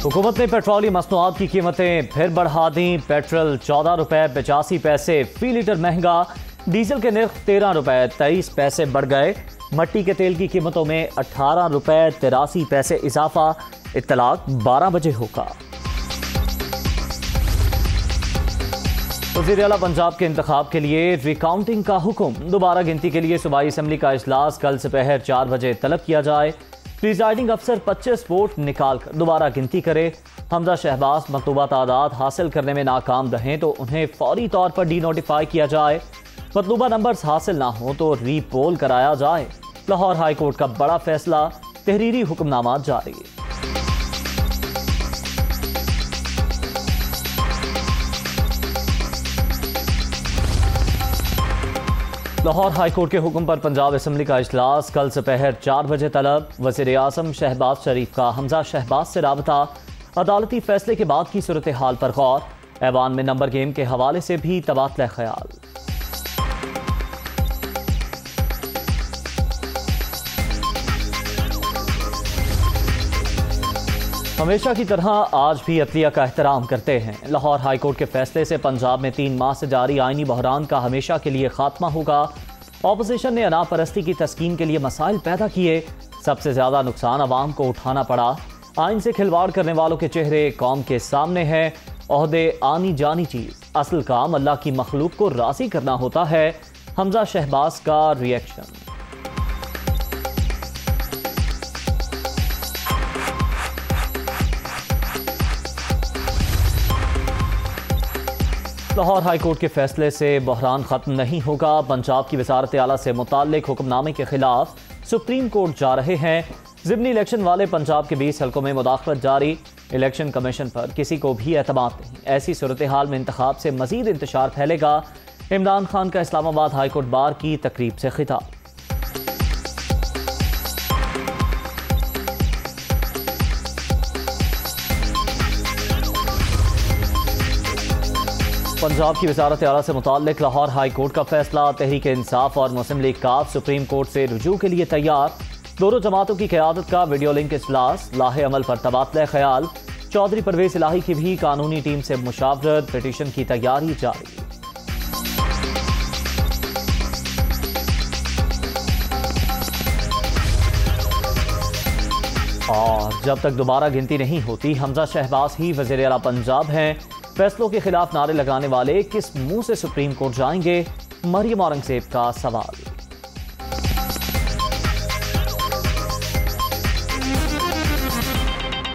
हुकूमत ने पेट्रोलियम मसनूआत की कीमतें फिर बढ़ा दी। पेट्रोल 14 रुपये 85 पैसे फी लीटर महंगा, डीजल के नर्ख 13 रुपये 23 पैसे बढ़ गए। मट्टी के तेल की कीमतों में 18 रुपये 83 पैसे इजाफा। इत्तलाक 12 बजे होगा। वज़ीर आला पंजाब के इंतखाब के लिए रिकाउंटिंग का हुक्म। दोबारा गिनती के लिए सूबाई असम्बली का इजलास कल दोपहर 4 बजे तलब किया जाए। प्रिजाइडिंग अफसर 25 वोट निकाल कर दोबारा गिनती करे। हमजा शहबाज मतलूबा तादाद हासिल करने में नाकाम रहें तो उन्हें फौरी तौर पर डी नोटिफाई किया जाए। मतलूबा नंबर्स हासिल ना हो तो रीपोल कराया जाए। लाहौर हाई कोर्ट का बड़ा फैसला, तहरीरी हुक्मनामा जारी। लाहौर हाई कोर्ट के हुक्म पर पंजाब असम्बली का इजलास कल दोपहर 4 बजे तलब। वज़ीर आज़म शहबाज शरीफ का हमजा शहबाज से राबता। अदालती फैसले के बाद की सूरत हाल पर गौर। ऐवान में नंबर गेम के हवाले से भी तबादला ख्याल। हमेशा की तरह आज भी अदलिया का एहतराम करते हैं। लाहौर हाई कोर्ट के फैसले से पंजाब में 3 माह से जारी आईनी बहरान का हमेशा के लिए खात्मा होगा। ऑपोजिशन ने अनापरस्ती की तस्कीन के लिए मसाइल पैदा किए। सबसे ज्यादा नुकसान अवाम को उठाना पड़ा। आइन से खिलवाड़ करने वालों के चेहरे कौम के सामने हैं। ओहदे आनी जानी चीज, असल काम अल्लाह की मखलूक को राजी करना होता है। हमजा शहबाज का रिएक्शन। लाहौर हाई कोर्ट के फैसले से बहरान खत्म नहीं होगा। पंजाब की वजारत आला से मुताल्लिक हुक्मनामे के खिलाफ सुप्रीम कोर्ट जा रहे हैं। ज़िमनी इलेक्शन वाले पंजाब के 20 हल्कों में मुदाखलत जारी। इलेक्शन कमीशन पर किसी को भी एतमाद नहीं। ऐसी सूरत हाल में इंतखाब से मजीद इंतशार फैलेगा। इमरान खान का इस्लामाबाद हाई कोर्ट बार की तकरीब से खिताब। पंजाब की वजारत आला से मुताल्लिक लाहौर हाई कोर्ट का फैसला। तहरीक इंसाफ और मुस्लिम लीग काफ सुप्रीम कोर्ट से रुजू के लिए तैयार। दोनों जमातों की क़यादत का वीडियो लिंक इजलास। लाहे अमल पर तबादला ख्याल। चौधरी परवेज इलाही की भी कानूनी टीम से मुशावरत। पिटीशन की तैयारी जारी। और जब तक दोबारा गिनती नहीं होती हमजा शहबाज ही वज़ीर आला पंजाब हैं। फैसलों के खिलाफ नारे लगाने वाले किस मुंह से सुप्रीम कोर्ट जाएंगे? मरियम औरंगजेब का सवाल।